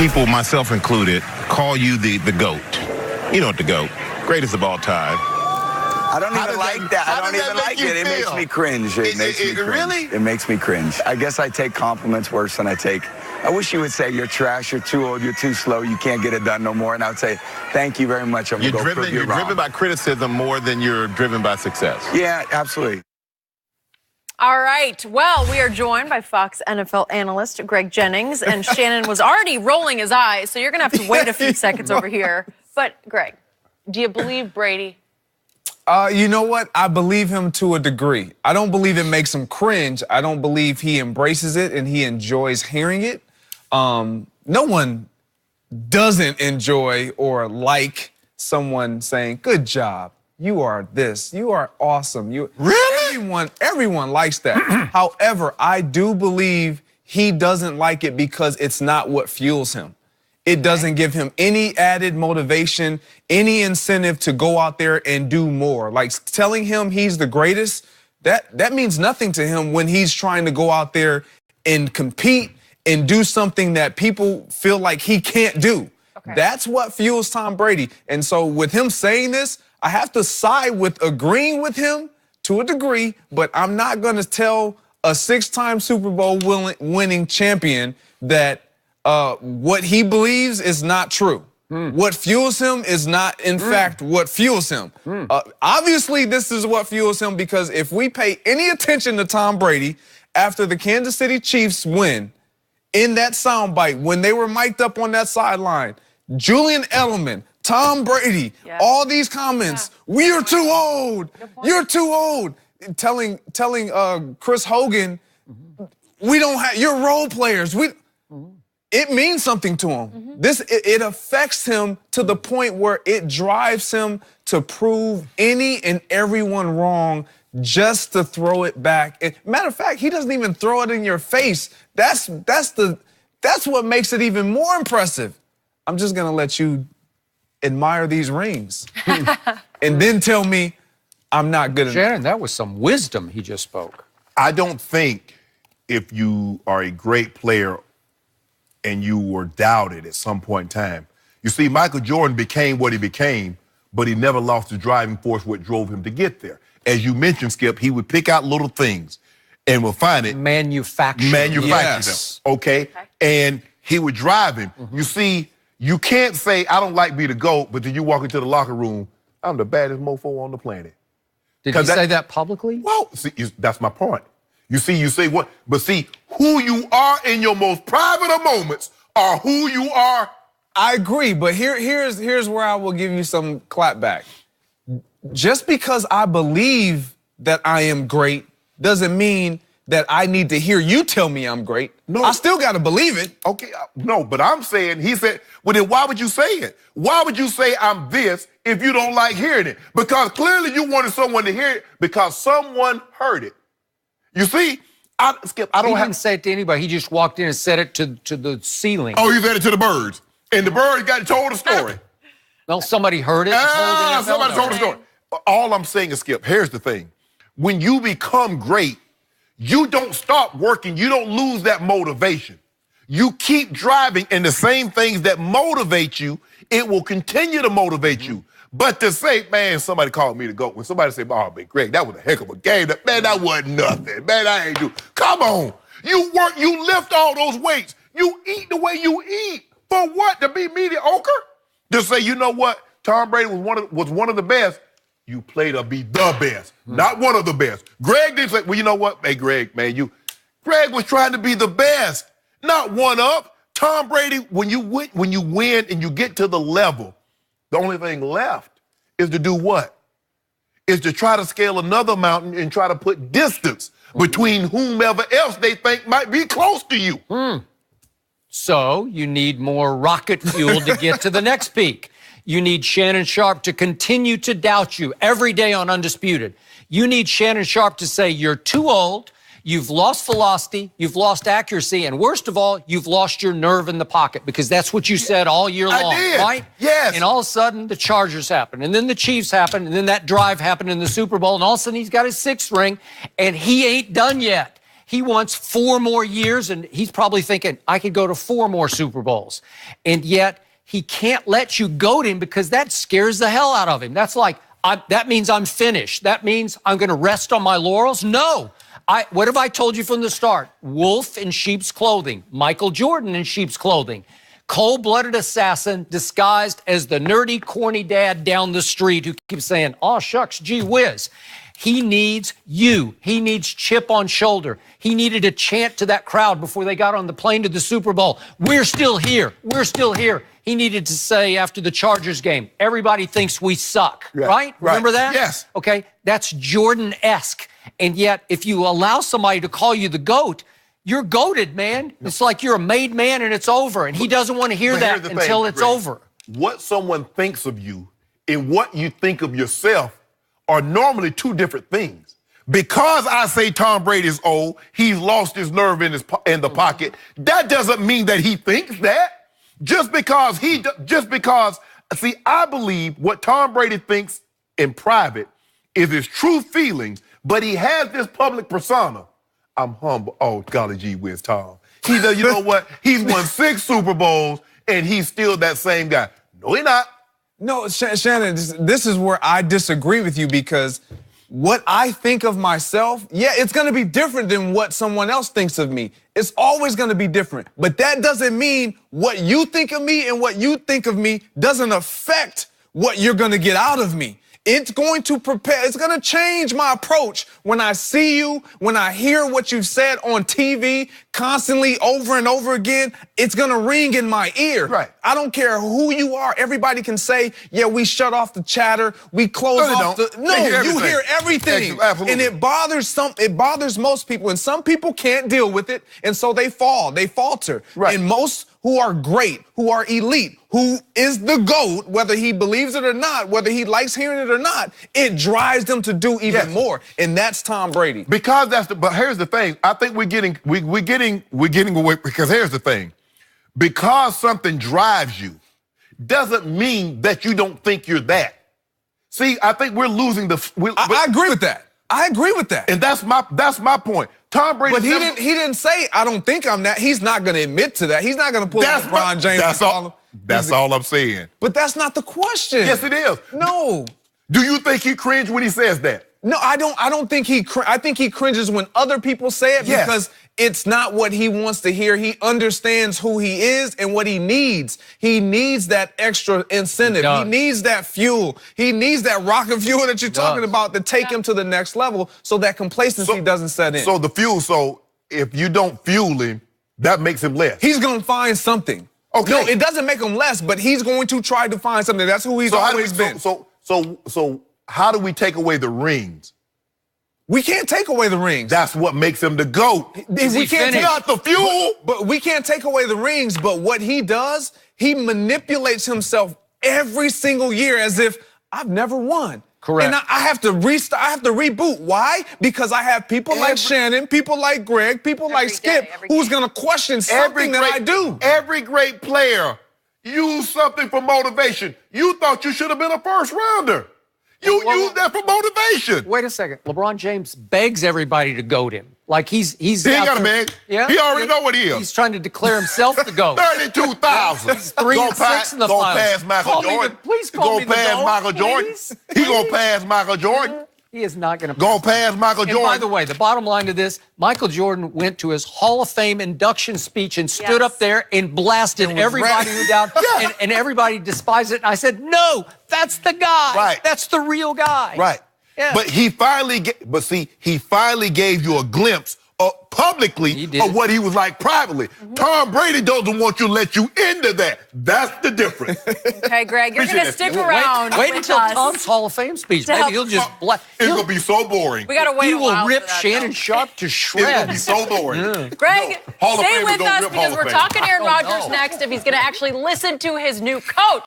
people, myself included, call you the GOAT. You know what the GOAT, greatest of all time. I don't even like that. I don't even like it. It makes me cringe. It makes me cringe. Really? It makes me cringe. I guess I take compliments worse than I wish you would say you're trash, you're too old, you're too slow, you can't get it done no more. And I would say, thank you very much. I'm You're going to go driven, prove you you're wrong. driven by criticism more than you're driven by success. Yeah, absolutely. All right. Well, we are joined by Fox NFL analyst Greg Jennings, and Shannon was already rolling his eyes, so you're going to have to wait a few seconds over here. But, Greg, do you believe Brady? You know what? I believe him to a degree. I don't believe it makes him cringe. I don't believe he embraces it and he enjoys hearing it. No one doesn't enjoy or like someone saying, good job. You are this. You are awesome. Really? Everyone likes that. However, I do believe he doesn't like it because it's not what fuels him. It doesn't give him any added motivation, any incentive to go out there and do more. Like telling him he's the greatest, that means nothing to him when he's trying to go out there and compete and do something that people feel like he can't do. Okay. That's what fuels Tom Brady. And so with him saying this, I have to side with agreeing with him to a degree, but I'm not going to tell a 6-time Super Bowl winning champion that what he believes is not true. What fuels him is not, in fact, what fuels him. Obviously, this is what fuels him because if we pay any attention to Tom Brady after the Kansas City Chiefs win, in that soundbite, when they were mic'd up on that sideline, Julian Edelman, Tom Brady, all these comments, we are too old, you're too old, telling Chris Hogan, we don't have, you're role players, it means something to him. It affects him to the point where it drives him to prove any and everyone wrong just to throw it back. And matter of fact, he doesn't even throw it in your face. That's what makes it even more impressive. I'm just gonna let you admire these rings and then tell me I'm not good enough. Shannon, that was some wisdom he just spoke. I don't think if you are a great player and you were doubted at some point in time. You see, Michael Jordan became what he became, but he never lost the driving force what drove him to get there. As you mentioned, Skip, he would pick out little things and would find it. Manufacture them, okay? And he would drive him. You see, you can't say, I don't like be the GOAT, but then you walk into the locker room, I'm the baddest mofo on the planet. Did he say that publicly? Well, see, that's my point. You say what? But see, who you are in your most private of moments are who you are. I agree, but here's where I will give you some clap back. Just because I believe that I am great doesn't mean that I need to hear you tell me I'm great. No. I still got to believe it. Okay, no, but I'm saying, he said, well, then why would you say it? Why would you say I'm this if you don't like hearing it? Because clearly you wanted someone to hear it because someone heard it. You see, Skip, I don't He didn't say it to anybody. He just walked in and said it to the ceiling. Oh, he said it to the birds. And the birds told the story. Well, somebody heard it. Somebody told the story. All I'm saying is, Skip, here's the thing. When you become great, you don't stop working. You don't lose that motivation. You keep driving, and the same things that motivate you, it will continue to motivate you. But to say, man, somebody called me to go. When somebody say, oh, man, Greg, that was a heck of a game. Man, that wasn't nothing. Man, I ain't do. Come on. You work, you lift all those weights. You eat the way you eat. For what? To be mediocre? To say, you know what? Tom Brady was one of the best. You play to be the best, not one of the best. Greg didn't say, well, you know what? Hey, Greg, man, Greg was trying to be the best, not one up. Tom Brady, when you win and you get to the level, the only thing left is to do what? Is to try to scale another mountain and try to put distance between whomever else they think might be close to you. So you need more rocket fuel to get to the next peak. You need Shannon Sharpe to continue to doubt you every day on Undisputed. You need Shannon Sharpe to say you're too old, you've lost velocity, you've lost accuracy, and worst of all, you've lost your nerve in the pocket, because that's what you said all year long, right? Yes. And all of a sudden, the Chargers happen, and then the Chiefs happen, and then that drive happened in the Super Bowl, and all of a sudden he's got his 6th ring, and he ain't done yet. He wants 4 more years, and he's probably thinking, I could go to 4 more Super Bowls. And yet, he can't let you goad him because that scares the hell out of him. That's like, that means I'm finished. That means I'm going to rest on my laurels. No. What have I told you from the start? Wolf in sheep's clothing. Michael Jordan in sheep's clothing. Cold-blooded assassin disguised as the nerdy, corny dad down the street who keeps saying, oh, shucks, gee whiz. He needs you. He needs chip on shoulder. He needed a chant to that crowd before they got on the plane to the Super Bowl. We're still here. We're still here. He needed to say after the Chargers game, everybody thinks we suck, right? Remember that? Yes. Okay, that's Jordan-esque. And yet, if you allow somebody to call you the GOAT, you're goated, man. It's like you're a made man and it's over. And he doesn't want to hear that until it's over. What someone thinks of you and what you think of yourself are normally 2 different things. Because I say Tom Brady is old, he's lost his nerve in the pocket, that doesn't mean that he thinks that. Just because, see, I believe what Tom Brady thinks in private is his true feelings, but he has this public persona. I'm humble. Oh, golly gee whiz, Tom. You know what? He's won 6 Super Bowls, and he's still that same guy. No, he's not. No, Shannon, this is where I disagree with you because what I think of myself, yeah, it's going to be different than what someone else thinks of me. It's always going to be different. But that doesn't mean what you think of me and what you think of me doesn't affect what you're going to get out of me. It's going to it's going to change my approach when I see you, when I hear what you've said on TV constantly over and over again. It's going to ring in my ear. Right. I don't care who you are. Everybody can say, yeah, we shut off the chatter. We close off the... No, you hear everything. Absolutely. And it bothers most people. And some people can't deal with it. And so they fall. They falter. Right. And most who are great, who are elite, who is the GOAT, whether he believes it or not, whether he likes hearing it or not, it drives them to do even more. And that's Tom Brady. Because but here's the thing. I think we're getting away, because here's the thing. Because something drives you doesn't mean that you don't think you're that. See, I think we're losing I agree with that. I agree with that. And that's my point. Tom Brady. But he didn't say, I don't think I'm that. He's not going to admit to that. He's not going to pull LeBron James. That's all I'm saying. But that's not the question. Yes, it is. No. Do you think he cringed when he says that? No, I don't think I think he cringes when other people say it because it's not what he wants to hear. He understands who he is and what he needs. He needs that extra incentive. He needs that fuel. He needs that rocket fuel that you're talking about to take him to the next level so that complacency doesn't set in. So the fuel, if you don't fuel him, that makes him less. He's going to find something. Okay. No, it doesn't make him less, but he's going to try to find something. That's who he's always been. So how do we take away the rings? We can't take away the rings. That's what makes him the GOAT. We can't take out the fuel. But we can't take away the rings. But what he does, he manipulates himself every single year as if I've never won. Correct. And I have to restart. I have to reboot. Why? Because I have people like Shannon, people like Greg, people like Skip, who's going to question something that I do. Every great player used something for motivation. You thought you should have been a first rounder. You use that for motivation. Wait a second. LeBron James begs everybody to goat him. Like he ain't got a beg. Yeah, he already know what he is. He's trying to declare himself the GOAT. 32,000. He's 3-6 in the finals. Go past Michael Jordan. Please call me the GOAT. Michael Jordan. He gonna pass Michael Jordan. He is not going to go past Michael Jordan. And by the way, the bottom line to this, Michael Jordan went to his Hall of Fame induction speech and stood up there and blasted everybody who doubted, and everybody despised it. And I said, no, that's the guy. Right. That's the real guy. Right. Yeah. But he finally gave you a glimpse publicly of what he was like privately. Tom Brady doesn't want you to let you into that. That's the difference. Okay, Greg, you're going to stick around. Wait until Tom's Hall of Fame speech. Maybe he'll just it's going to be so boring. We got to wait He a while will rip for that, Shannon Sharpe to shreds. It's going to be so boring. Greg, Hall of stay Famers with don't us rip because Hall of we're Fame. talking Aaron Rodgers next if he's going to actually listen to his new coach.